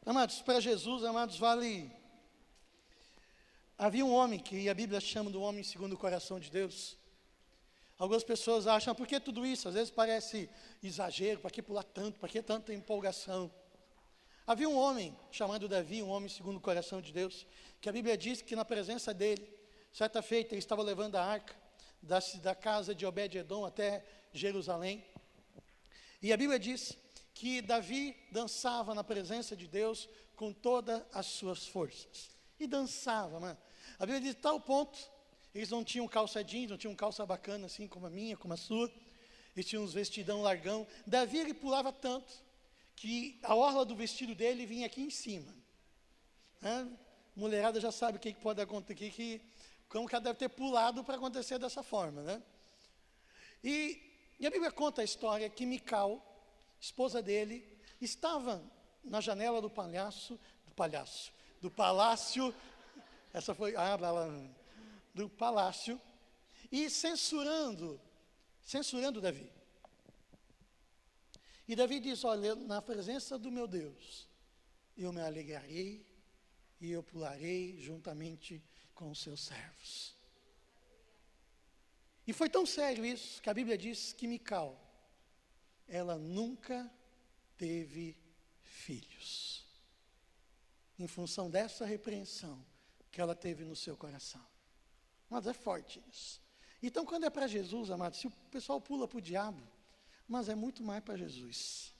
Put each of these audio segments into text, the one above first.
Amados, para Jesus, amados, vale. Havia um homem que a Bíblia chama do homem segundo o coração de Deus. Algumas pessoas acham, por que tudo isso? Às vezes parece exagero, para que pular tanto, para que tanta empolgação? Havia um homem chamado Davi, um homem segundo o coração de Deus, que a Bíblia diz que na presença dele, certa feita, ele estava levando a arca da casa de Obed-edom até Jerusalém. E a Bíblia diz que Davi dançava na presença de Deus com todas as suas forças. E dançava, mano. A Bíblia diz, de tal ponto, eles não tinham calça jeans, não tinham calça bacana, assim como a minha, como a sua. Eles tinham uns vestidão largão. Davi, ele pulava tanto, que a orla do vestido dele vinha aqui em cima. Mulherada já sabe o que pode acontecer, como que ela deve ter pulado para acontecer dessa forma, né? E a Bíblia conta a história que Mical, esposa dele, estava na janela do palácio, do palácio, e censurando Davi. E Davi diz, olha, na presença do meu Deus, eu me alegrarei e eu pularei juntamente com os seus servos. E foi tão sério isso, que a Bíblia diz que Mical, ela nunca teve filhos, em função dessa repreensão que ela teve no seu coração. Mas é forte isso. Então, quando é para Jesus, amados, se o pessoal pula para o diabo, mas é muito mais para Jesus.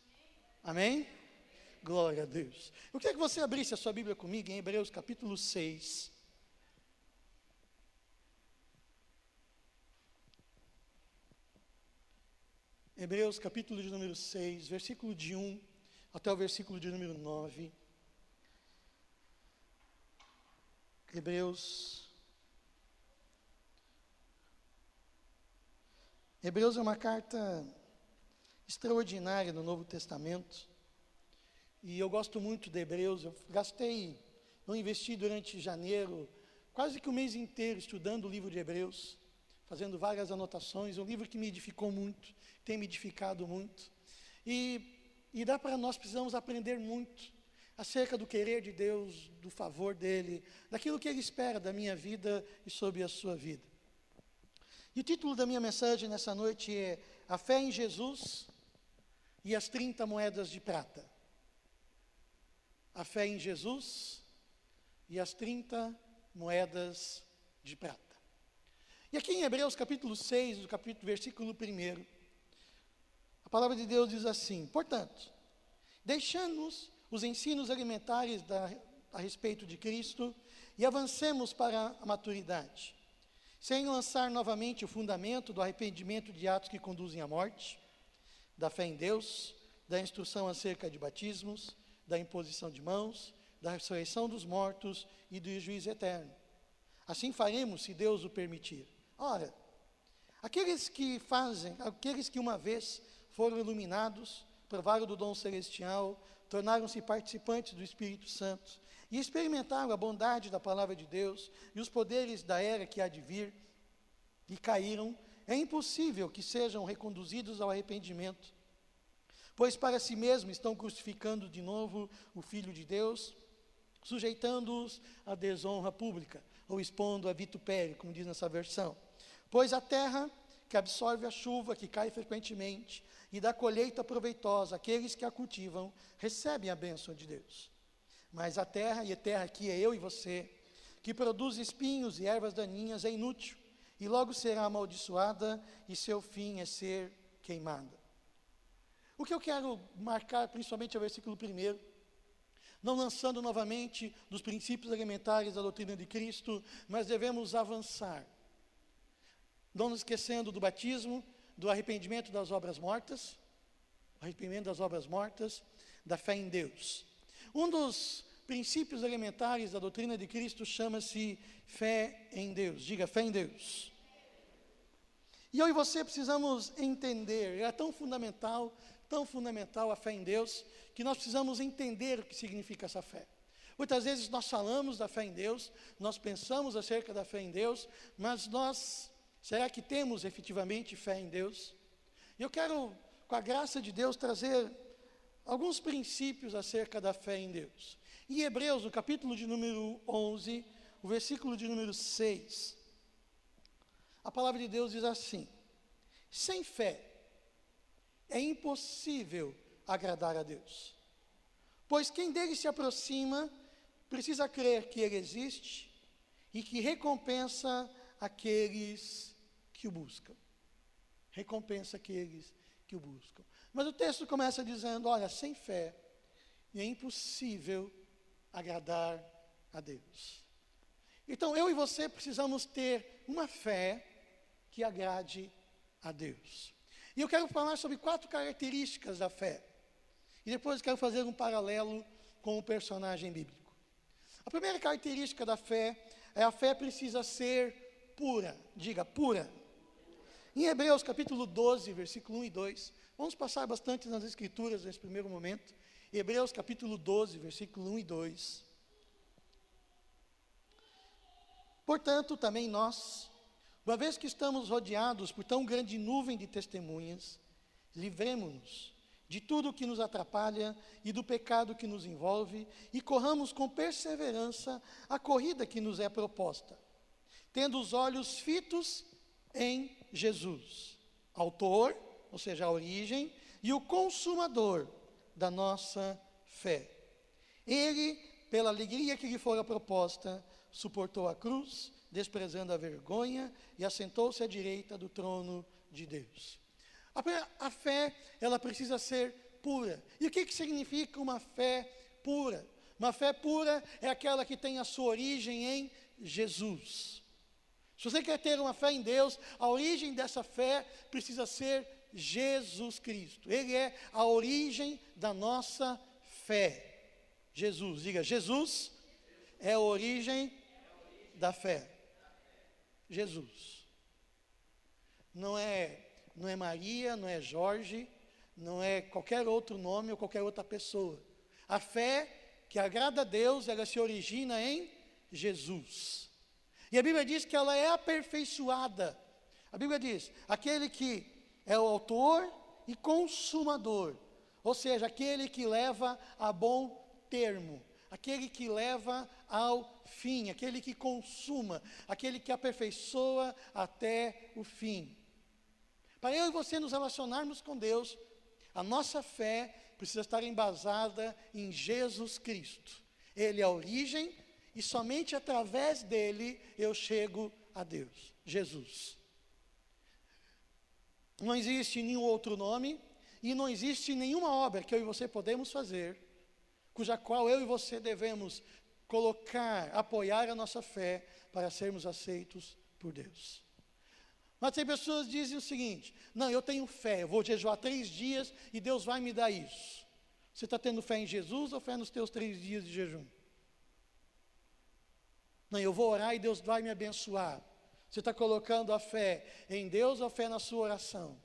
Amém? Glória a Deus. Eu queria que você abrisse a sua Bíblia comigo em Hebreus capítulo 6. Hebreus capítulo de número 6, versículo de 1 até o versículo de número 9. Hebreus é uma carta extraordinária no Novo Testamento. E eu gosto muito de Hebreus. Eu investi durante janeiro, quase que o mês inteiro, estudando o livro de Hebreus, fazendo várias anotações. Um livro que me edificou muito, tem me edificado muito. E nós precisamos aprender muito acerca do querer de Deus, do favor dEle, daquilo que Ele espera da minha vida e sobre a sua vida. E o título da minha mensagem nessa noite é A Fé em Jesus e as 30 moedas de prata. A fé em Jesus e as 30 moedas de prata. E aqui em Hebreus capítulo 6, versículo 1, a palavra de Deus diz assim: portanto, deixando-nos os ensinos elementares a respeito de Cristo e avancemos para a maturidade, sem lançar novamente o fundamento do arrependimento de atos que conduzem à morte, da fé em Deus, da instrução acerca de batismos, da imposição de mãos, da ressurreição dos mortos e do juízo eterno. Assim faremos, se Deus o permitir. Ora, aqueles que uma vez foram iluminados, provaram do dom celestial, tornaram-se participantes do Espírito Santo e experimentaram a bondade da palavra de Deus e os poderes da era que há de vir, e caíram, é impossível que sejam reconduzidos ao arrependimento, pois para si mesmos estão crucificando de novo o Filho de Deus, sujeitando-os à desonra pública, ou expondo a vitupério, como diz nessa versão. Pois a terra que absorve a chuva que cai frequentemente e dá colheita proveitosa, aqueles que a cultivam, recebem a bênção de Deus. Mas a terra, e a terra aqui é eu e você, que produz espinhos e ervas daninhas, é inútil, e logo será amaldiçoada, e seu fim é ser queimada. O que eu quero marcar, principalmente é o versículo 1, não lançando novamente dos princípios elementares da doutrina de Cristo, mas devemos avançar, não nos esquecendo do batismo, do arrependimento das obras mortas, da fé em Deus. Um dos princípios elementares da doutrina de Cristo chama-se fé em Deus. Diga, fé em Deus. E eu e você precisamos entender, é tão fundamental a fé em Deus, que nós precisamos entender o que significa essa fé. Muitas vezes nós falamos da fé em Deus, nós pensamos acerca da fé em Deus, mas será que temos efetivamente fé em Deus? Eu quero, com a graça de Deus, trazer alguns princípios acerca da fé em Deus. Em Hebreus, no capítulo de número 11, o versículo de número 6, a palavra de Deus diz assim: sem fé é impossível agradar a Deus, pois quem dele se aproxima precisa crer que ele existe e que recompensa aqueles que o buscam. Recompensa aqueles que o buscam. Mas o texto começa dizendo, olha, sem fé é impossível agradar a Deus. Então, eu e você precisamos ter uma fé que agrade a Deus. E eu quero falar sobre 4 características da fé. E depois quero fazer um paralelo com o personagem bíblico. A primeira característica da fé é a fé precisa ser pura. Diga, pura. Em Hebreus capítulo 12, versículo 1 e 2, vamos passar bastante nas escrituras nesse primeiro momento. Hebreus capítulo 12, versículo 1 e 2. Portanto, também nós, uma vez que estamos rodeados por tão grande nuvem de testemunhas, livremo-nos de tudo o que nos atrapalha e do pecado que nos envolve e corramos com perseverança a corrida que nos é proposta, tendo os olhos fitos em Jesus, autor, ou seja, a origem, e o consumador da nossa fé. Ele, pela alegria que lhe fora proposta, suportou a cruz, desprezando a vergonha, e assentou-se à direita do trono de Deus. A fé, ela precisa ser pura. E o que significa uma fé pura? Uma fé pura é aquela que tem a sua origem em Jesus. Se você quer ter uma fé em Deus, a origem dessa fé precisa ser Jesus Cristo. Ele é a origem da nossa fé. Jesus, diga, Jesus é a origem da fé. Jesus. Não é Maria, não é Jorge, não é qualquer outro nome ou qualquer outra pessoa. A fé que agrada a Deus, ela se origina em Jesus. E a Bíblia diz que ela é aperfeiçoada. A Bíblia diz, aquele que é o autor e consumador, ou seja, aquele que leva a bom termo, aquele que leva ao fim, aquele que consuma, aquele que aperfeiçoa até o fim. Para eu e você nos relacionarmos com Deus, a nossa fé precisa estar embasada em Jesus Cristo. Ele é a origem e somente através dele eu chego a Deus, Jesus. Não existe nenhum outro nome e não existe nenhuma obra que eu e você podemos fazer, cuja qual eu e você devemos colocar, apoiar a nossa fé para sermos aceitos por Deus. Mas tem pessoas que dizem o seguinte, não, eu tenho fé, eu vou jejuar 3 dias e Deus vai me dar isso. Você está tendo fé em Jesus ou fé nos teus 3 dias de jejum? Não, eu vou orar e Deus vai me abençoar. Você está colocando a fé em Deus ou a fé na sua oração?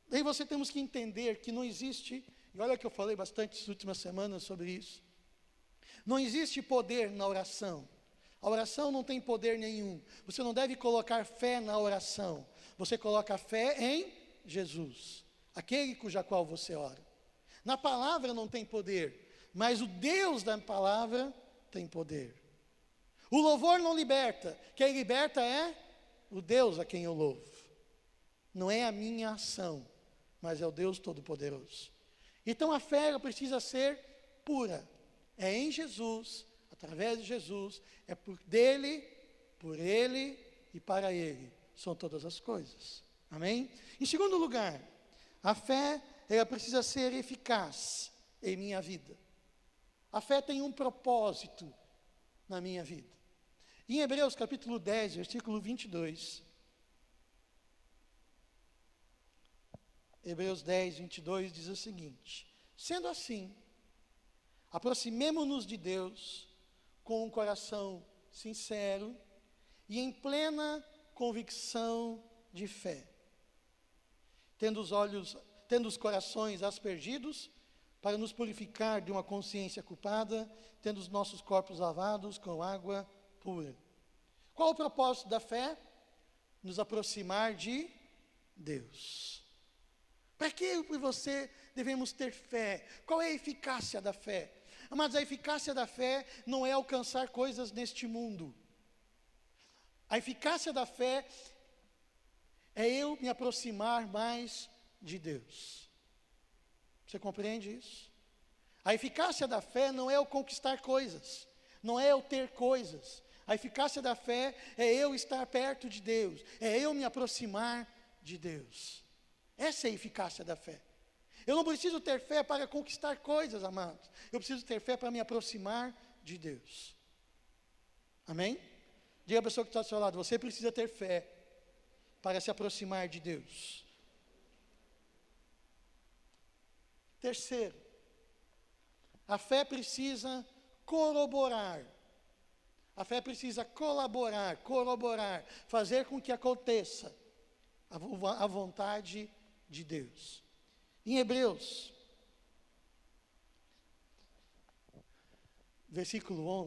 Daí você temos que entender que não existe, e olha que eu falei bastante nas últimas semanas sobre isso, não existe poder na oração. A oração não tem poder nenhum. Você não deve colocar fé na oração. Você coloca fé em Jesus, aquele cuja qual você ora. Na palavra não tem poder, mas o Deus da palavra tem poder. O louvor não liberta, quem liberta é o Deus a quem eu louvo. Não é a minha ação, mas é o Deus Todo-Poderoso. Então a fé ela precisa ser pura. É em Jesus, através de Jesus, é por dele, por ele e para ele. São todas as coisas. Amém? Em segundo lugar, a fé ela precisa ser eficaz em minha vida. A fé tem um propósito na minha vida. Em Hebreus capítulo 10, versículo 22. Hebreus 10, 22 diz o seguinte: sendo assim, aproximemo-nos de Deus com um coração sincero e em plena convicção de fé, tendo os corações aspergidos para nos purificar de uma consciência culpada, tendo os nossos corpos lavados com água pura. Qual o propósito da fé? Nos aproximar de Deus. Para que eu e você devemos ter fé? Qual é a eficácia da fé? Mas a eficácia da fé não é alcançar coisas neste mundo. A eficácia da fé é eu me aproximar mais de Deus. Você compreende isso? A eficácia da fé não é eu conquistar coisas, não é eu ter coisas. A eficácia da fé é eu estar perto de Deus, é eu me aproximar de Deus. Essa é a eficácia da fé. Eu não preciso ter fé para conquistar coisas, amados. Eu preciso ter fé para me aproximar de Deus. Amém? Diga a pessoa que está do seu lado, você precisa ter fé para se aproximar de Deus. Terceiro, a fé precisa corroborar. A fé precisa colaborar, corroborar, fazer com que aconteça a vontade de Deus. Em Hebreus,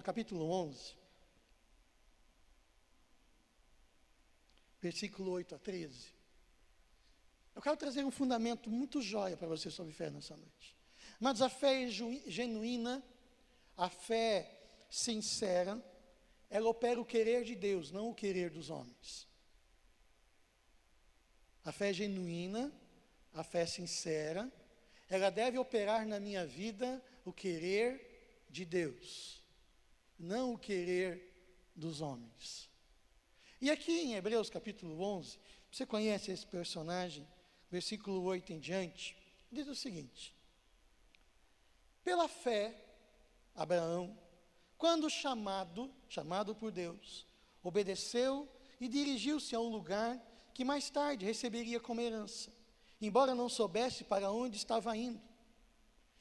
capítulo 11, versículo 8 a 13. Eu quero trazer um fundamento muito jóia para você sobre fé nessa noite. Mas a fé é genuína, a fé sincera, ela opera o querer de Deus, não o querer dos homens. A fé genuína, a fé sincera, ela deve operar na minha vida o querer de Deus, não o querer dos homens. E aqui em Hebreus capítulo 11, você conhece esse personagem, versículo 8 em diante, diz o seguinte: pela fé, Abraão, quando chamado por Deus, obedeceu e dirigiu-se a um lugar que mais tarde receberia como herança, embora não soubesse para onde estava indo.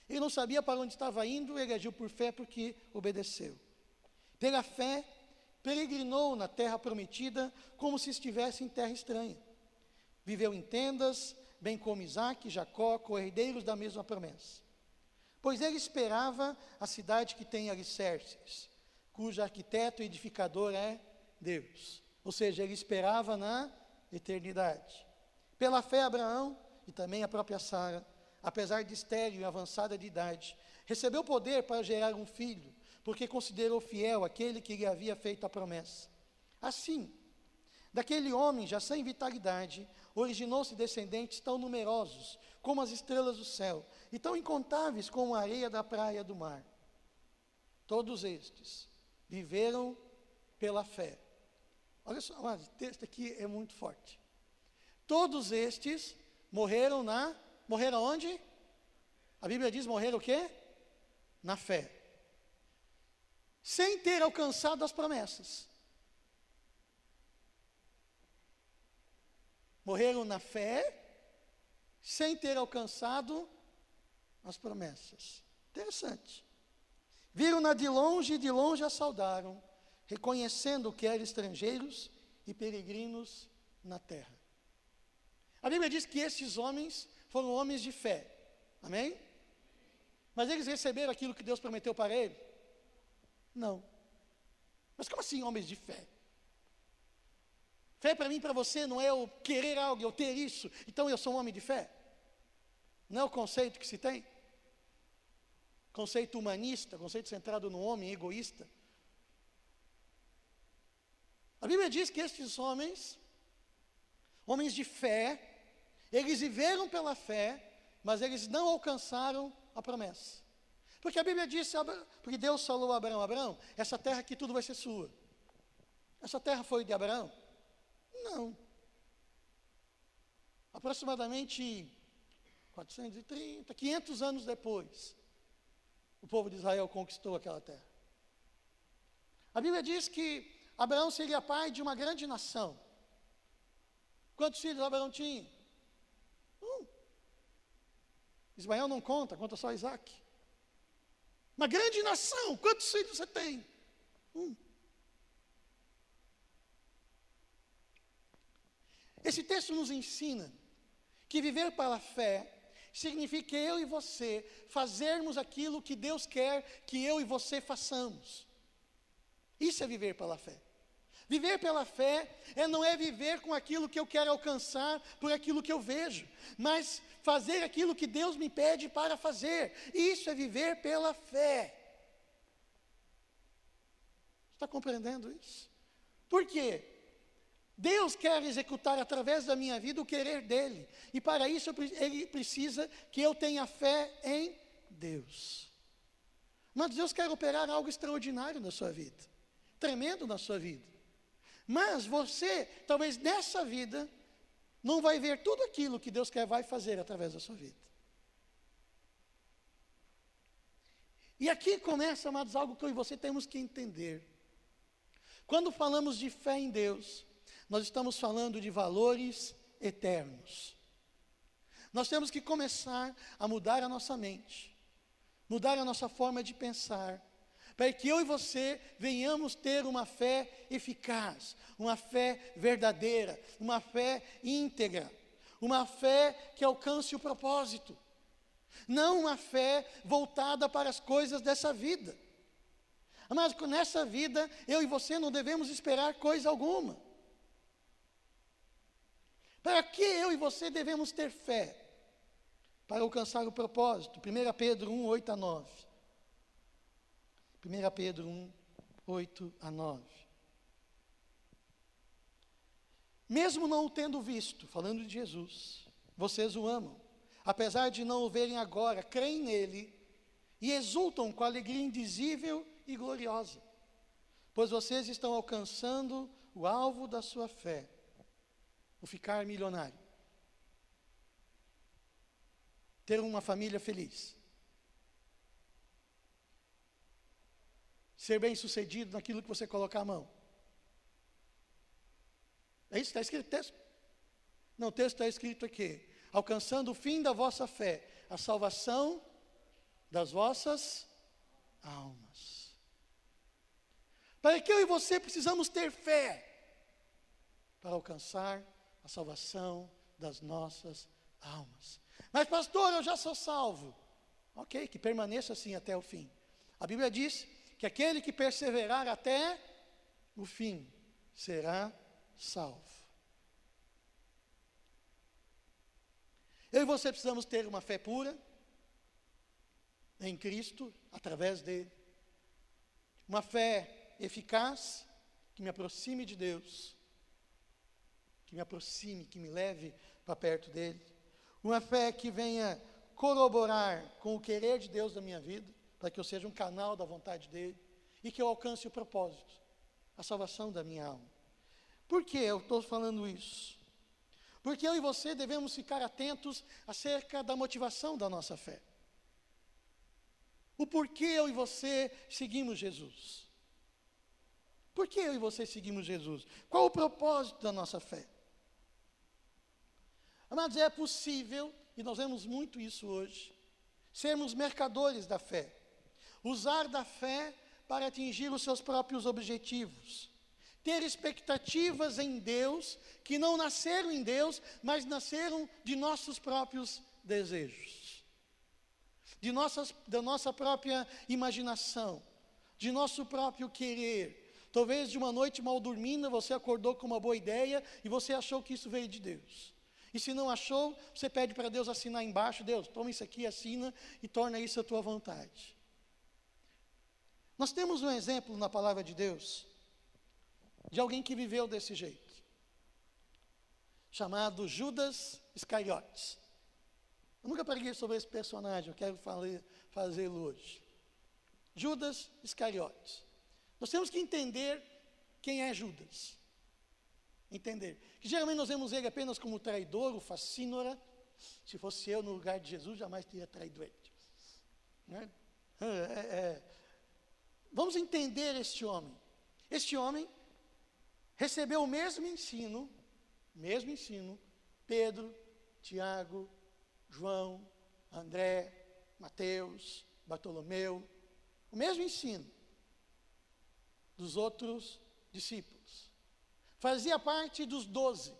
Ele não sabia para onde estava indo, ele agiu por fé porque obedeceu. Pela fé, peregrinou na terra prometida como se estivesse em terra estranha. Viveu em tendas, bem como Isaque e Jacó, co-herdeiros da mesma promessa. Pois ele esperava a cidade que tem alicerces, cujo arquiteto e edificador é Deus. Ou seja, ele esperava na eternidade. Pela fé, Abraão e também a própria Sara, apesar de estéril e avançada de idade, recebeu poder para gerar um filho, porque considerou fiel aquele que lhe havia feito a promessa. Assim, daquele homem já sem vitalidade, originou-se descendentes tão numerosos como as estrelas do céu, e tão incontáveis como a areia da praia do mar. Todos estes viveram pela fé. Olha só, o texto aqui é muito forte. Todos estes morreram onde? A Bíblia diz morreram o quê? Na fé. Sem ter alcançado as promessas. Morreram na fé, sem ter alcançado as promessas. Interessante. Viram-na de longe e de longe a saudaram, reconhecendo que eram estrangeiros e peregrinos na terra. A Bíblia diz que esses homens foram homens de fé. Amém? Mas eles receberam aquilo que Deus prometeu para eles? Não. Mas como assim homens de fé? Fé para mim e para você não é eu querer algo, eu ter isso, então eu sou um homem de fé. Não é o conceito que se tem? Conceito humanista, conceito centrado no homem, egoísta. A Bíblia diz que estes homens de fé, eles viveram pela fé, mas eles não alcançaram a promessa. Porque a Bíblia diz, porque Deus falou a Abraão, Abraão, essa terra aqui tudo vai ser sua. Essa terra foi de Abraão? Não. Aproximadamente 430, 500 anos depois, o povo de Israel conquistou aquela terra. A Bíblia diz que Abraão seria pai de uma grande nação. Quantos filhos Abraão tinha? Ismael não conta só Isaac. Uma grande nação, quantos filhos você tem? Esse texto nos ensina que viver pela fé significa eu e você fazermos aquilo que Deus quer que eu e você façamos. Isso é viver pela fé. Viver pela fé não é viver com aquilo que eu quero alcançar, por aquilo que eu vejo, mas fazer aquilo que Deus me pede para fazer. Isso é viver pela fé. Está compreendendo isso? Por quê? Deus quer executar através da minha vida o querer dEle. E para isso Ele precisa que eu tenha fé em Deus. Mas Deus quer operar algo extraordinário na sua vida. Tremendo na sua vida. Mas você, talvez nessa vida, não vai ver tudo aquilo que Deus vai fazer através da sua vida. E aqui começa, amados, algo que eu e você temos que entender. Quando falamos de fé em Deus, nós estamos falando de valores eternos. Nós temos que começar a mudar a nossa mente, mudar a nossa forma de pensar, para que eu e você venhamos ter uma fé eficaz, uma fé verdadeira, uma fé íntegra, uma fé que alcance o propósito, não uma fé voltada para as coisas dessa vida. Mas nessa vida, eu e você não devemos esperar coisa alguma. Para que eu e você devemos ter fé? Para alcançar o propósito. 1 Pedro 1, 8 a 9. 1 Pedro 1, 8 a 9. Mesmo não o tendo visto, falando de Jesus, vocês o amam. Apesar de não o verem agora, creem nele e exultam com alegria indizível e gloriosa, pois vocês estão alcançando o alvo da sua fé, o ficar milionário, ter uma família feliz, ser bem-sucedido naquilo que você colocar a mão. É isso que está escrito no texto? Não, o texto está escrito aqui: alcançando o fim da vossa fé, a salvação das vossas almas. Para que eu e você precisamos ter fé? Para alcançar a salvação das nossas almas. Mas pastor, eu já sou salvo. Ok, que permaneça assim até o fim. A Bíblia diz que aquele que perseverar até o fim será salvo. Eu e você precisamos ter uma fé pura em Cristo, através dele. Uma fé eficaz, que me aproxime de Deus, que me aproxime, que me leve para perto dele. Uma fé que venha corroborar com o querer de Deus na minha vida, para que eu seja um canal da vontade dele, e que eu alcance o propósito, a salvação da minha alma. Por que eu estou falando isso? Porque eu e você devemos ficar atentos acerca da motivação da nossa fé. O porquê eu e você seguimos Jesus. Por que eu e você seguimos Jesus? Qual o propósito da nossa fé? Amados, é possível, e nós vemos muito isso hoje, sermos mercadores da fé. Usar da fé para atingir os seus próprios objetivos. Ter expectativas em Deus, que não nasceram em Deus, mas nasceram de nossos próprios desejos. Da nossa própria imaginação, de nosso próprio querer. Talvez de uma noite mal dormida, você acordou com uma boa ideia e você achou que isso veio de Deus. E se não achou, você pede para Deus assinar embaixo: Deus, toma isso aqui, assina e torna isso a tua vontade. Nós temos um exemplo na palavra de Deus, de alguém que viveu desse jeito, chamado Judas Iscariotes. Eu nunca preguei sobre esse personagem, eu quero fazê-lo hoje. Judas Iscariotes. Nós temos que entender quem é Judas. Entender. Que geralmente nós vemos ele apenas como traidor, o facínora. Se fosse eu no lugar de Jesus, jamais teria traído ele. Né? Vamos entender este homem. Este homem recebeu o mesmo ensino, Pedro, Tiago, João, André, Mateus, Bartolomeu, o mesmo ensino dos outros discípulos. Fazia parte dos 12,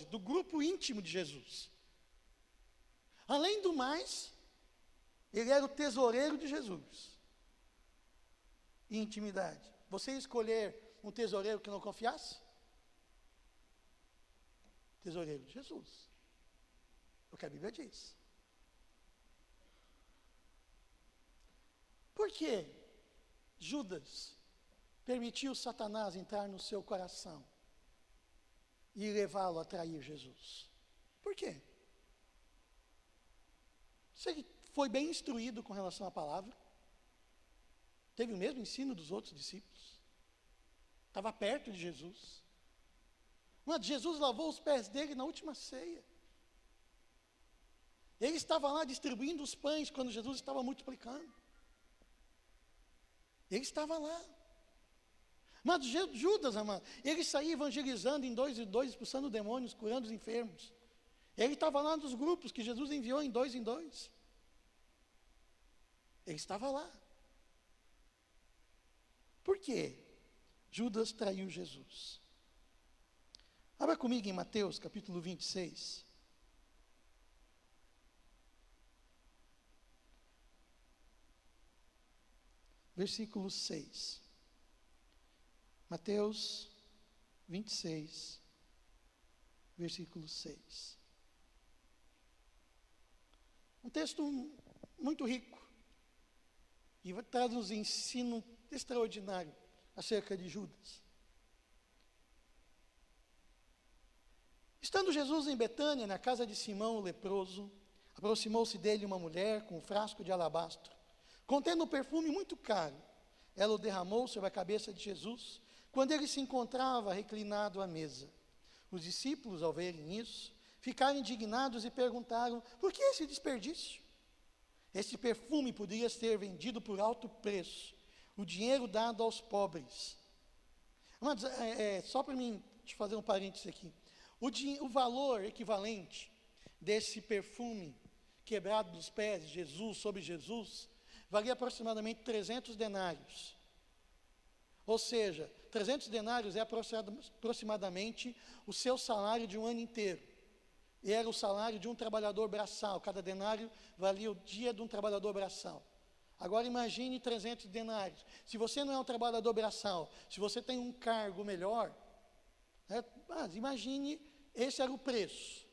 do grupo íntimo de Jesus. Além do mais, ele era o tesoureiro de Jesus. Intimidade. Você escolher um tesoureiro que não confiasse? Tesoureiro de Jesus. É o que a Bíblia diz. Por que Judas permitiu Satanás entrar no seu coração e levá-lo a trair Jesus? Por quê? Você foi bem instruído com relação à palavra, teve o mesmo ensino dos outros discípulos, estava perto de Jesus. Mas Jesus lavou os pés dele na última ceia. Ele estava lá distribuindo os pães quando Jesus estava multiplicando. Ele estava lá. Mas Judas, amado, ele saía evangelizando em 2 e 2, expulsando demônios, curando os enfermos. Ele estava lá nos grupos que Jesus enviou em 2 em 2. Ele estava lá. Por quê? Judas traiu Jesus. Abra comigo em Mateus, capítulo 26. Versículo 6. Mateus 26, versículo 6. Um texto muito rico, e traz um ensino extraordinário acerca de Judas. Estando Jesus em Betânia, na casa de Simão o leproso, aproximou-se dele uma mulher com um frasco de alabastro, contendo um perfume muito caro. Ela o derramou sobre a cabeça de Jesus, quando ele se encontrava reclinado à mesa. Os discípulos, ao verem isso, ficaram indignados e perguntaram: por que esse desperdício? Esse perfume poderia ser vendido por alto preço, o dinheiro dado aos pobres. Mas, só para mim te fazer um parênteses aqui. O valor equivalente desse perfume quebrado dos pés de Jesus, sobre Jesus, valia aproximadamente 300 denários. Ou seja, 300 denários é aproximadamente o seu salário de um ano inteiro. E era o salário de um trabalhador braçal. Cada denário valia o dia de um trabalhador braçal. Agora imagine 300 denários. Se você não é um trabalhador braçal, se você tem um cargo melhor, mas imagine, esse era o preço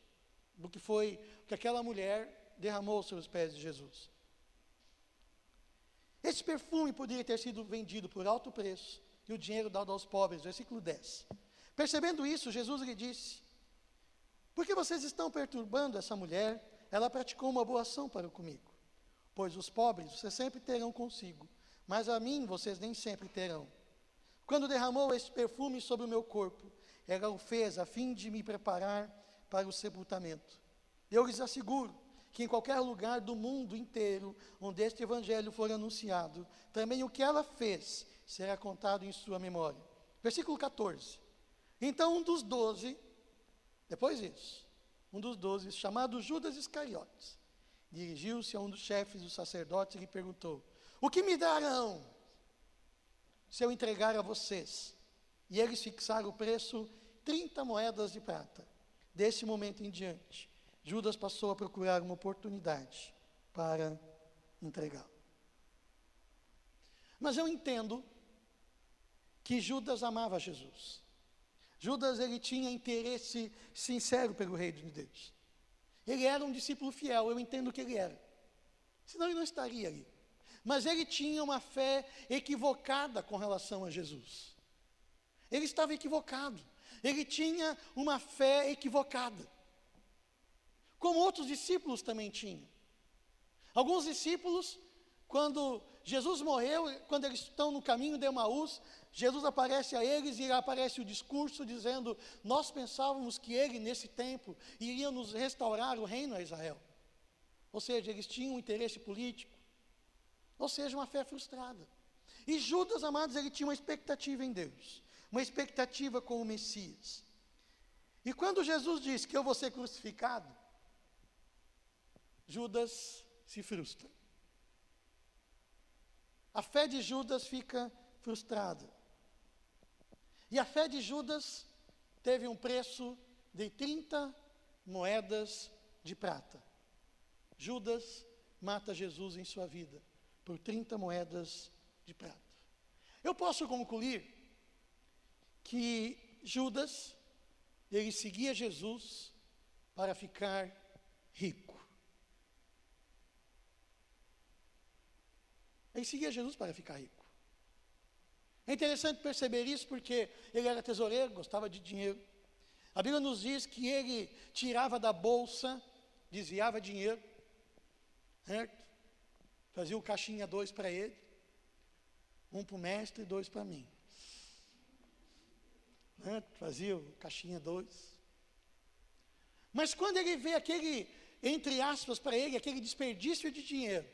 do que aquela mulher derramou sobre os pés de Jesus. Esse perfume poderia ter sido vendido por alto preço e o dinheiro dado aos pobres. Versículo 10. Percebendo isso, Jesus lhe disse: por que vocês estão perturbando essa mulher? Ela praticou uma boa ação para comigo. Pois os pobres vocês sempre terão consigo, mas a mim vocês nem sempre terão. Quando derramou este perfume sobre o meu corpo, ela o fez a fim de me preparar para o sepultamento. Eu lhes asseguro que em qualquer lugar do mundo inteiro onde este evangelho for anunciado, também o que ela fez será contado em sua memória. Versículo 14. Então um dos 12, depois disso, um dos 12, chamado Judas Iscariotes, dirigiu-se a um dos chefes dos sacerdotes e lhe perguntou: o que me darão se eu entregar a vocês? E eles fixaram o preço 30 moedas de prata. Desse momento em diante, Judas passou a procurar uma oportunidade para entregá-lo. Mas eu entendo que Judas amava Jesus. Judas, ele tinha interesse sincero pelo reino de Deus. Ele era um discípulo fiel, eu entendo que ele era. Senão ele não estaria ali. Mas ele tinha uma fé equivocada com relação a Jesus. Ele estava equivocado. Ele tinha uma fé equivocada. Como outros discípulos também tinham. Alguns discípulos, quando Jesus morreu, quando eles estão no caminho de Emaús, Jesus aparece a eles e aparece o discurso dizendo: nós pensávamos que ele, nesse tempo, iria nos restaurar o reino a Israel. Ou seja, eles tinham um interesse político. Ou seja, uma fé frustrada. E Judas, amados, ele tinha uma expectativa em Deus. Uma expectativa com o Messias. E quando Jesus disse que eu vou ser crucificado, Judas se frustra. A fé de Judas fica frustrada. E a fé de Judas teve um preço de 30 moedas de prata. Judas mata Jesus em sua vida por 30 moedas de prata. Eu posso concluir que Judas, ele seguia Jesus para ficar rico. Ele seguia Jesus para ficar rico. É interessante perceber isso porque ele era tesoureiro, gostava de dinheiro. A Bíblia nos diz que ele tirava da bolsa, desviava dinheiro, certo? Fazia o caixinha 2 para ele, um para o mestre e 2 para mim. Certo? Fazia o caixinha 2. Mas quando ele vê aquele, entre aspas, para ele, aquele desperdício de dinheiro,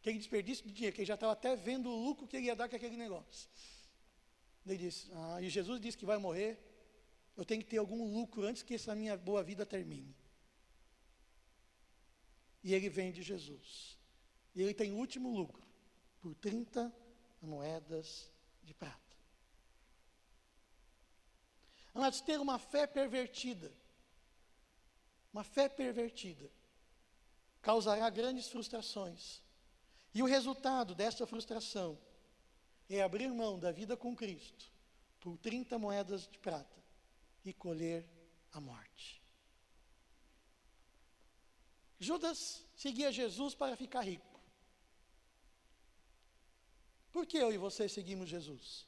que ele já estava até vendo o lucro que ele ia dar com aquele negócio. Ele disse, e Jesus disse que vai morrer, eu tenho que ter algum lucro antes que essa minha boa vida termine. E ele vende Jesus. E ele tem o último lucro, por 30 moedas de prata. Mas ter uma fé pervertida, causará grandes frustrações. E o resultado dessa frustração é abrir mão da vida com Cristo por 30 moedas de prata e colher a morte. Judas seguia Jesus para ficar rico. Por que eu e você seguimos Jesus?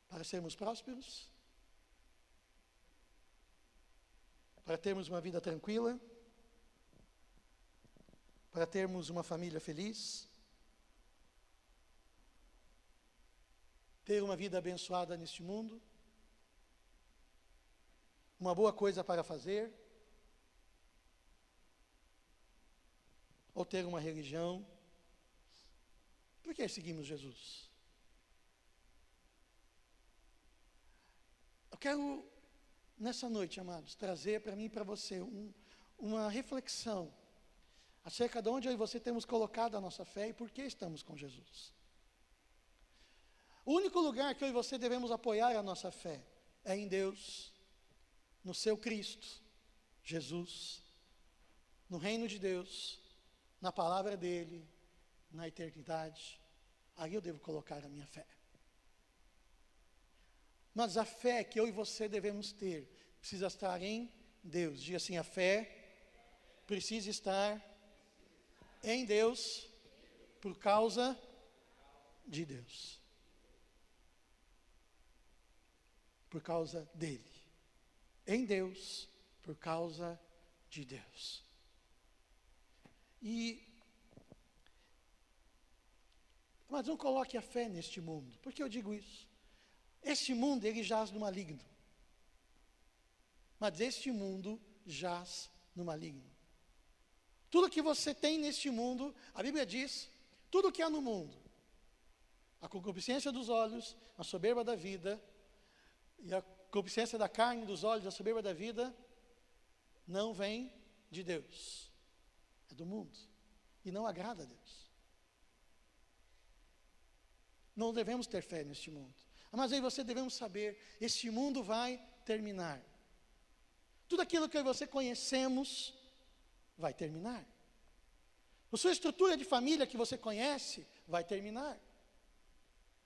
Para sermos prósperos? Para termos uma vida tranquila? Para termos uma família feliz? Ter uma vida abençoada neste mundo? Uma boa coisa para fazer? Ou ter uma religião? Por que seguimos Jesus? Eu quero, nessa noite, amados, trazer para mim e para você uma reflexão acerca de onde eu e você temos colocado a nossa fé e por que estamos com Jesus. O único lugar que eu e você devemos apoiar a nossa fé é em Deus, no seu Cristo, Jesus, no reino de Deus, na palavra dele, na eternidade. Aí eu devo colocar a minha fé. Mas a fé que eu e você devemos ter precisa estar em Deus. Diga assim, a fé precisa estar em Deus por causa de Deus. Por causa dele. Em Deus por causa de Deus. Mas não coloque a fé neste mundo. Por que eu digo isso? Este mundo, ele jaz no maligno. Mas este mundo jaz no maligno. Tudo que você tem neste mundo, a Bíblia diz, tudo que há no mundo, a concupiscência dos olhos, a soberba da vida, e a concupiscência da carne, dos olhos, a soberba da vida, não vem de Deus. É do mundo. E não agrada a Deus. Não devemos ter fé neste mundo. Mas aí você devemos saber, este mundo vai terminar. Tudo aquilo que você conhecemos vai terminar. A sua estrutura de família que você conhece vai terminar.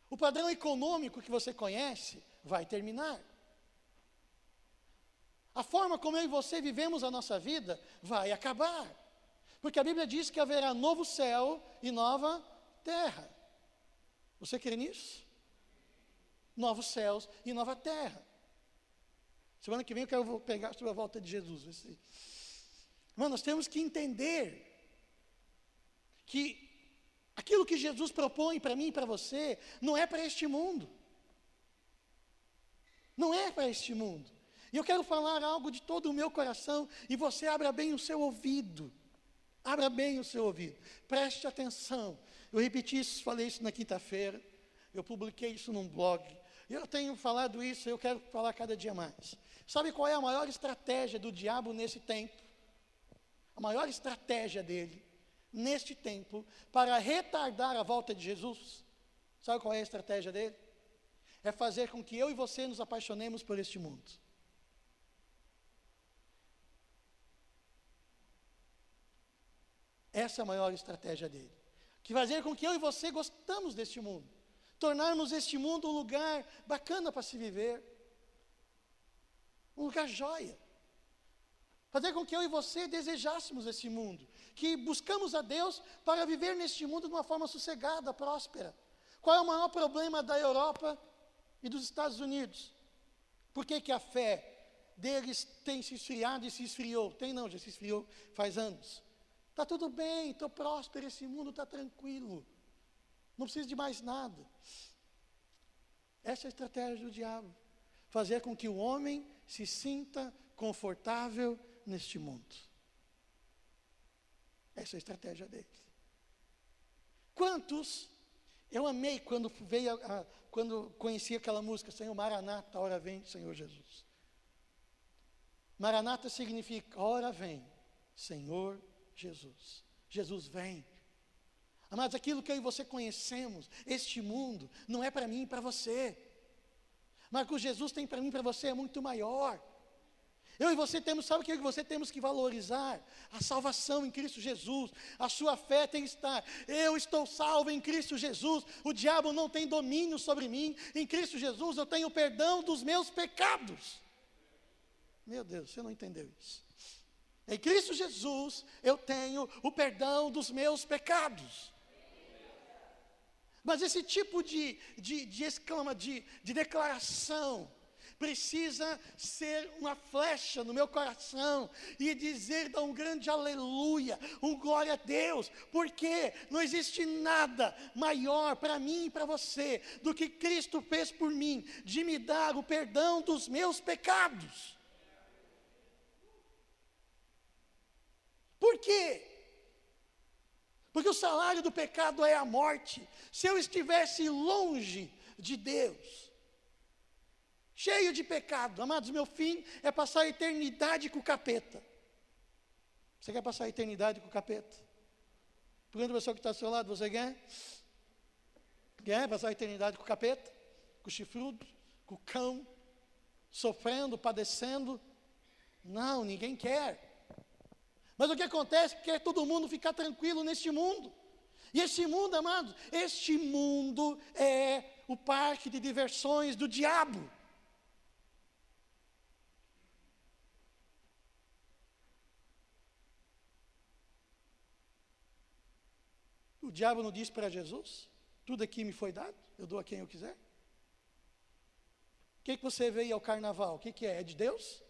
O padrão econômico que você conhece vai terminar. A forma como eu e você vivemos a nossa vida vai acabar. Porque a Bíblia diz que haverá novo céu e nova terra. Você crê nisso? Novos céus e nova terra. Semana que vem eu quero pegar sobre a volta de Jesus. Mas nós temos que entender que aquilo que Jesus propõe para mim e para você não é para este mundo. Não é para este mundo. E eu quero falar algo de todo o meu coração e você abra bem o seu ouvido. Abra bem o seu ouvido. Preste atenção. Eu repeti isso, falei isso na quinta-feira. Eu publiquei isso num blog. Eu tenho falado isso, eu quero falar cada dia mais. Sabe qual é a maior estratégia do diabo nesse tempo? A maior estratégia dele, neste tempo, para retardar a volta de Jesus, sabe qual é a estratégia dele? É fazer com que eu e você nos apaixonemos por este mundo. Essa é a maior estratégia dele. que fazer com que eu e você gostamos deste mundo, tornarmos este mundo um lugar bacana para se viver, um lugar joia, fazer com que eu e você desejássemos esse mundo, que buscamos a Deus para viver neste mundo de uma forma sossegada, próspera. Qual é o maior problema da Europa e dos Estados Unidos? Por que a fé deles tem se esfriado e se esfriou? Tem não, já se esfriou faz anos. Está tudo bem, estou próspero, esse mundo está tranquilo. Não preciso de mais nada. Essa é a estratégia do diabo. Fazer com que o homem se sinta confortável neste mundo. Essa é a estratégia dele. Quantos, eu amei quando quando conheci aquela música, Senhor Maranata, hora vem, Senhor Jesus. Maranata significa, hora vem, Senhor Jesus. Jesus vem. Amados, aquilo que eu e você conhecemos, este mundo, não é para mim e para você. Mas o que Jesus tem para mim e para você é muito maior. Eu e você temos, sabe o que você temos que valorizar? A salvação em Cristo Jesus. A sua fé tem que estar, eu estou salvo em Cristo Jesus. O diabo não tem domínio sobre mim. Em Cristo Jesus eu tenho perdão dos meus pecados. Meu Deus, você não entendeu isso. Em Cristo Jesus eu tenho o perdão dos meus pecados. Mas esse tipo de declaração precisa ser uma flecha no meu coração e dizer, dar um grande aleluia, um glória a Deus, porque não existe nada maior para mim e para você do que Cristo fez por mim, de me dar o perdão dos meus pecados. Por quê? Porque o salário do pecado é a morte. Se eu estivesse longe de Deus, cheio de pecado, amados, meu fim é passar a eternidade com o capeta. Você quer passar a eternidade com o capeta? Pergunta a pessoa que está ao seu lado, você quer? Quer passar a eternidade com o capeta? Com o chifrudo? Com o cão? Sofrendo, padecendo? Não, ninguém quer. Mas o que acontece é que todo mundo ficar tranquilo neste mundo. E este mundo, amados, este mundo é o parque de diversões do diabo. O diabo não disse para Jesus, tudo aqui me foi dado, eu dou a quem eu quiser. O que você veio ao carnaval? O que é? É de Deus?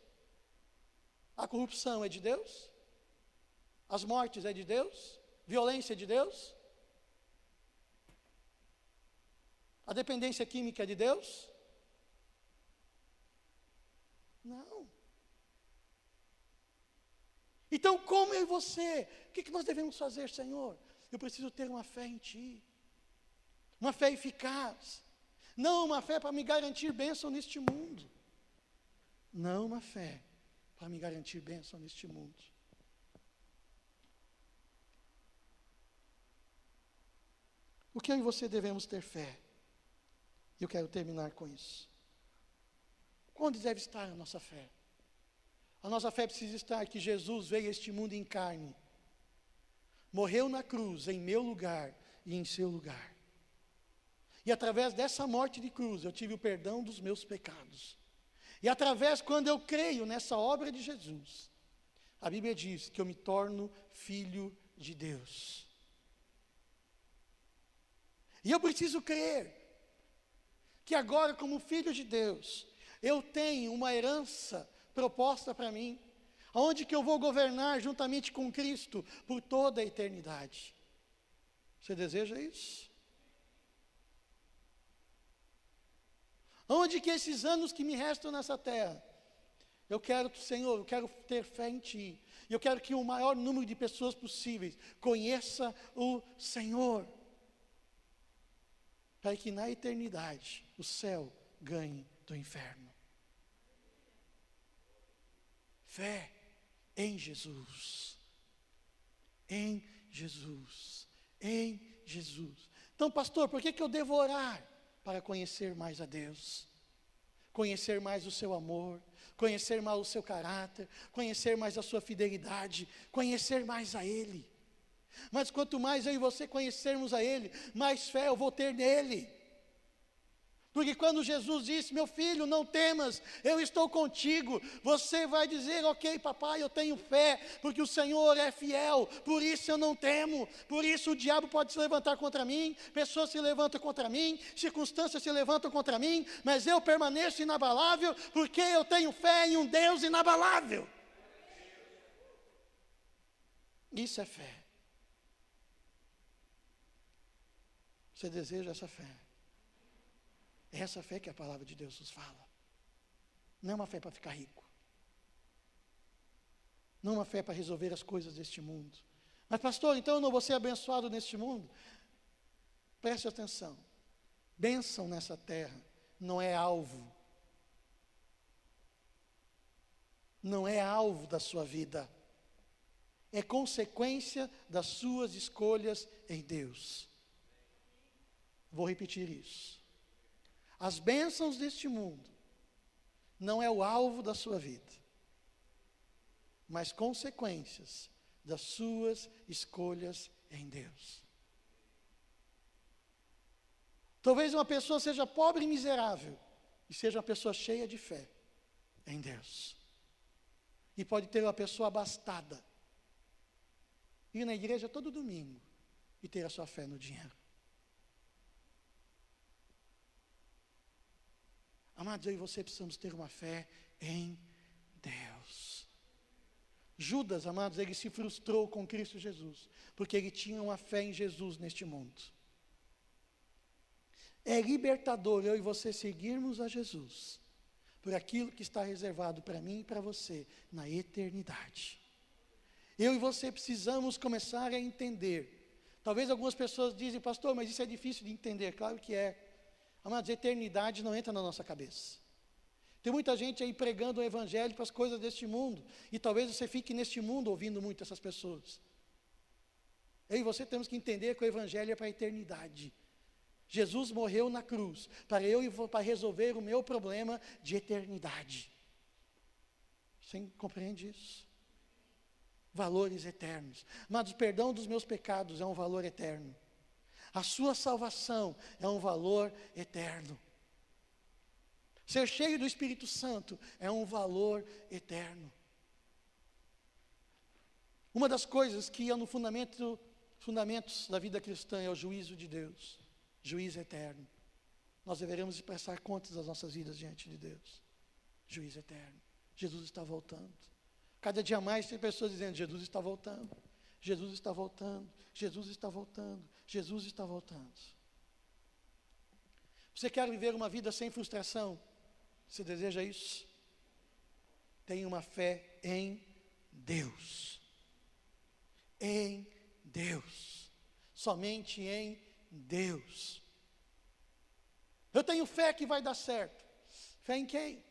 A corrupção é de Deus? As mortes é de Deus? Violência é de Deus? A dependência química é de Deus? Não. Então, como eu e você? O que nós devemos fazer, Senhor? Eu preciso ter uma fé em Ti. Uma fé eficaz. Não uma fé para me garantir bênção neste mundo. Não uma fé para me garantir bênção neste mundo. O que eu e você devemos ter fé? Eu quero terminar com isso. Onde deve estar a nossa fé? A nossa fé precisa estar que Jesus veio a este mundo em carne, morreu na cruz em meu lugar e em seu lugar. E através dessa morte de cruz eu tive o perdão dos meus pecados. E através, quando eu creio nessa obra de Jesus, a Bíblia diz que eu me torno filho de Deus. E eu preciso crer que agora, como filho de Deus, eu tenho uma herança proposta para mim, onde que eu vou governar juntamente com Cristo por toda a eternidade. Você deseja isso? Onde que esses anos que me restam nessa terra, eu quero, Senhor, eu quero ter fé em Ti, e eu quero que o maior número de pessoas possíveis conheça o Senhor, para que na eternidade o céu ganhe do inferno. Fé em Jesus. Em Jesus. Em Jesus. Então, pastor, por que eu devo orar? Para conhecer mais a Deus. Conhecer mais o seu amor. Conhecer mais o seu caráter. Conhecer mais a sua fidelidade. Conhecer mais a Ele. Mas quanto mais eu e você conhecermos a Ele, mais fé eu vou ter nele. Porque quando Jesus disse, meu filho, não temas, eu estou contigo, você vai dizer, ok, papai, eu tenho fé, porque o Senhor é fiel, por isso eu não temo, por isso o diabo pode se levantar contra mim, pessoas se levantam contra mim, circunstâncias se levantam contra mim, mas eu permaneço inabalável, porque eu tenho fé em um Deus inabalável. Isso é fé. Você deseja essa fé? É essa fé que a palavra de Deus nos fala. Não é uma fé para ficar rico. Não é uma fé para resolver as coisas deste mundo. Mas pastor, então eu não vou ser abençoado neste mundo? Preste atenção. Bênção nessa terra não é alvo. Não é alvo da sua vida. É consequência das suas escolhas em Deus. Vou repetir isso. As bênçãos deste mundo não é o alvo da sua vida, mas consequências das suas escolhas em Deus. Talvez uma pessoa seja pobre e miserável, e seja uma pessoa cheia de fé em Deus. E pode ter uma pessoa abastada, ir na igreja todo domingo, e ter a sua fé no dinheiro. Amados, eu e você precisamos ter uma fé em Deus. Judas, amados, ele se frustrou com Cristo Jesus, porque ele tinha uma fé em Jesus neste mundo. É libertador eu e você seguirmos a Jesus, por aquilo que está reservado para mim e para você, na eternidade. Eu e você precisamos começar a entender. Talvez algumas pessoas dizem, pastor, mas isso é difícil de entender. Claro que é. Amados, eternidade não entra na nossa cabeça. Tem muita gente aí pregando o evangelho para as coisas deste mundo, e talvez você fique neste mundo ouvindo muito essas pessoas. Eu e você temos que entender que o evangelho é para a eternidade. Jesus morreu na cruz, para resolver o meu problema de eternidade. Você compreende isso? Valores eternos. Amados, o perdão dos meus pecados é um valor eterno. A sua salvação é um valor eterno. Ser cheio do Espírito Santo é um valor eterno. Uma das coisas que é no fundamentos da vida cristã é o juízo de Deus, juízo eterno. Nós deveremos prestar contas das nossas vidas diante de Deus. Juízo eterno. Jesus está voltando. Cada dia mais tem pessoas dizendo, Jesus está voltando. Jesus está voltando, Jesus está voltando, Jesus está voltando. Você quer viver uma vida sem frustração? Você deseja isso? Tenha uma fé em Deus. Em Deus. Somente em Deus. Eu tenho fé que vai dar certo. Fé em quem?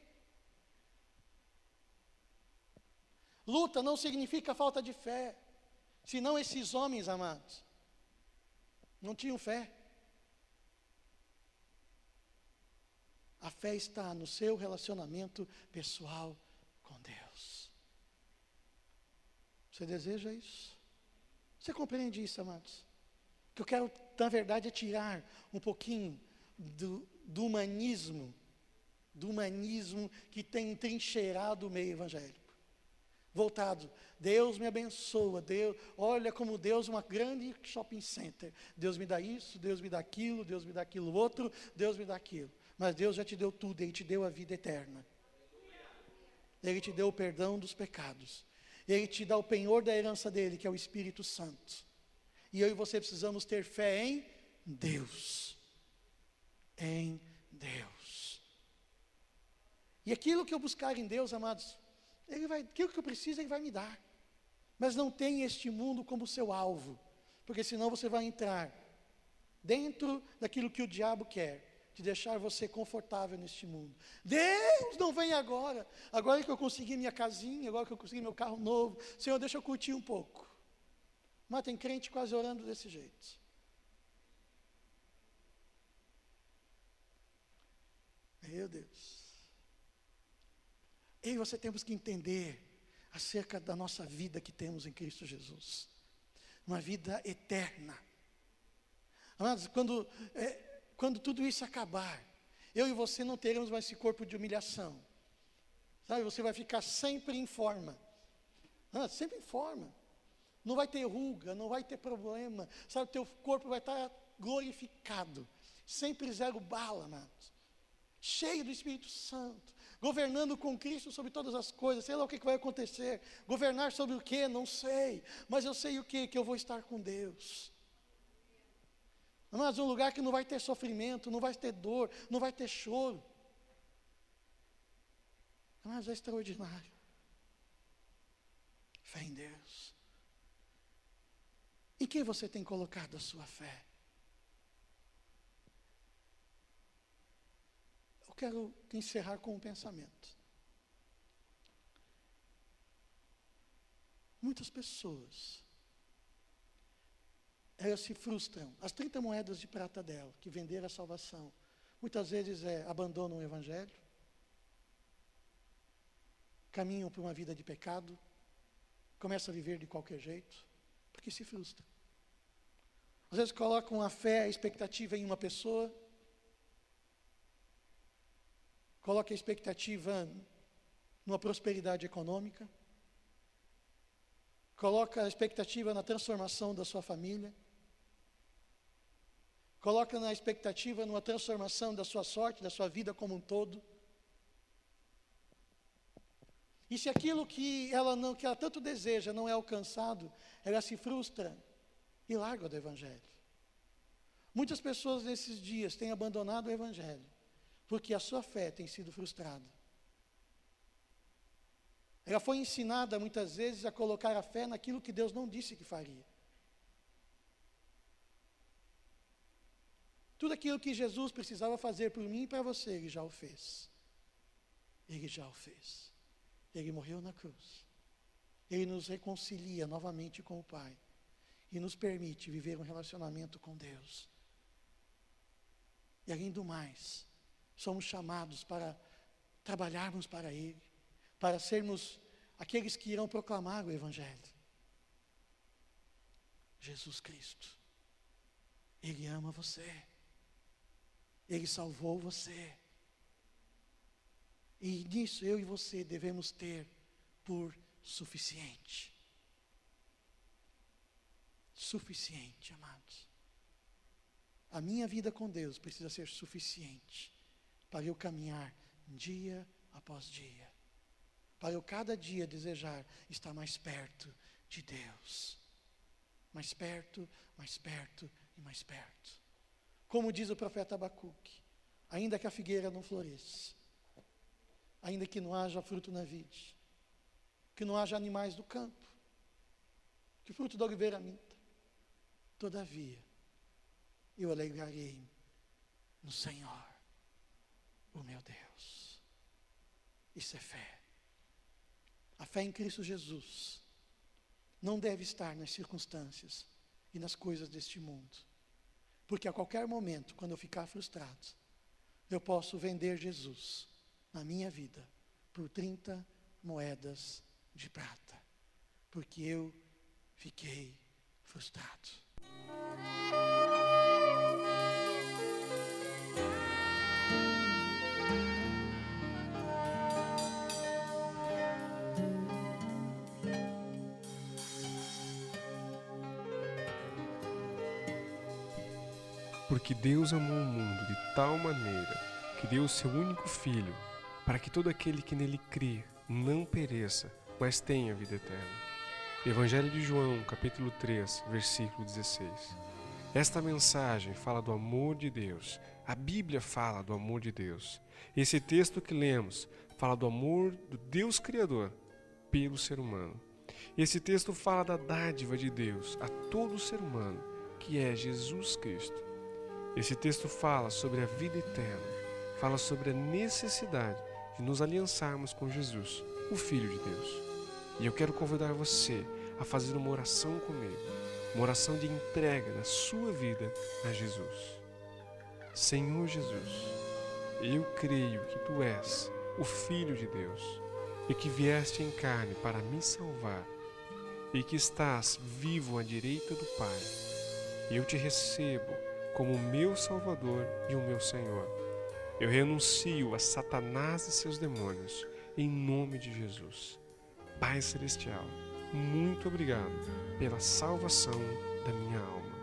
Luta não significa falta de fé. Senão esses homens, amados, não tinham fé. A fé está no seu relacionamento pessoal com Deus. Você deseja isso? Você compreende isso, amados? O que eu quero, na verdade, é tirar um pouquinho do humanismo que tem entrincheirado o meio evangélico. Voltado, Deus me abençoa, Deus, olha como Deus é uma grande shopping center. Deus me dá isso, Deus me dá aquilo, Deus me dá aquilo outro, Deus me dá aquilo. Mas Deus já te deu tudo, Ele te deu a vida eterna. Ele te deu o perdão dos pecados. Ele te dá o penhor da herança dele, que é o Espírito Santo. E eu e você precisamos ter fé em Deus. Em Deus. E aquilo que eu buscar em Deus, amados, aquilo que eu preciso, Ele vai me dar. Mas não tenha este mundo como seu alvo, porque senão você vai entrar dentro daquilo que o diabo quer, de deixar você confortável neste mundo. Deus, não vem agora que eu consegui minha casinha, agora que eu consegui meu carro novo, Senhor, deixa eu curtir um pouco. Mas tem crente quase orando desse jeito. Meu Deus. Eu e você temos que entender acerca da nossa vida que temos em Cristo Jesus. uma vida eterna. Amados, quando tudo isso acabar, eu e você não teremos mais esse corpo de humilhação. Sabe, você vai ficar sempre em forma. Sempre em forma. Não vai ter ruga, não vai ter problema. Sabe, teu corpo vai estar glorificado. Sempre zero bala, amados. Cheio do Espírito Santo. Governando com Cristo sobre todas as coisas. Sei lá o que vai acontecer. Governar sobre o que? Não sei. Mas eu sei o que? Que eu vou estar com Deus. Mas um lugar que não vai ter sofrimento, não vai ter dor, não vai ter choro. Mas é extraordinário. Fé em Deus. Em quem você tem colocado a sua fé? Eu quero encerrar com um pensamento. Muitas pessoas, elas se frustram. As 30 moedas de prata dela, que venderam a salvação, muitas vezes abandonam o Evangelho, caminham por uma vida de pecado, começam a viver de qualquer jeito, porque se frustram. Às vezes colocam a fé, a expectativa em uma pessoa, colocam a expectativa numa prosperidade econômica, coloca a expectativa na transformação da sua família, coloca na expectativa numa transformação da sua sorte, da sua vida como um todo. E se aquilo que ela tanto deseja não é alcançado, ela se frustra e larga do Evangelho. Muitas pessoas nesses dias têm abandonado o Evangelho, porque a sua fé tem sido frustrada. Ela foi ensinada muitas vezes a colocar a fé naquilo que Deus não disse que faria. Tudo aquilo que Jesus precisava fazer por mim e para você, Ele já o fez. Ele já o fez. Ele morreu na cruz. Ele nos reconcilia novamente com o Pai. E nos permite viver um relacionamento com Deus. E além do mais, somos chamados para trabalharmos para Ele, para sermos aqueles que irão proclamar o Evangelho. Jesus Cristo, Ele ama você, Ele salvou você, e nisso eu e você devemos ter por suficiente. Suficiente, amados. A minha vida com Deus precisa ser suficiente para eu caminhar dia após dia, para eu cada dia desejar estar mais perto de Deus, mais perto, mais perto e mais perto. Como diz o profeta Abacuque, ainda que a figueira não floresça, ainda que não haja fruto na vide, que não haja animais do campo, que o fruto da oliveira minta, todavia eu alegrarei no Senhor, o meu Deus. Isso é fé. A fé em Cristo Jesus não deve estar nas circunstâncias e nas coisas deste mundo, porque a qualquer momento, quando eu ficar frustrado, eu posso vender Jesus na minha vida por 30 moedas de prata, porque eu fiquei frustrado. Porque Deus amou o mundo de tal maneira que deu o seu único Filho, para que todo aquele que nele crê não pereça, mas tenha vida eterna. Evangelho de João, capítulo 3, versículo 16. Esta mensagem fala do amor de Deus. A Bíblia fala do amor de Deus. Esse texto que lemos fala do amor do Deus Criador pelo ser humano. Esse texto fala da dádiva de Deus a todo ser humano, que é Jesus Cristo. Esse texto fala sobre a vida eterna, fala sobre a necessidade de nos aliançarmos com Jesus, o Filho de Deus. E eu quero convidar você a fazer uma oração comigo, uma oração de entrega da sua vida a Jesus. Senhor Jesus, eu creio que Tu és o Filho de Deus e que vieste em carne para me salvar. e que estás vivo à direita do Pai. Eu te recebo como meu Salvador e o meu Senhor. Eu renuncio a Satanás e seus demônios, em nome de Jesus. Pai Celestial, muito obrigado pela salvação da minha alma.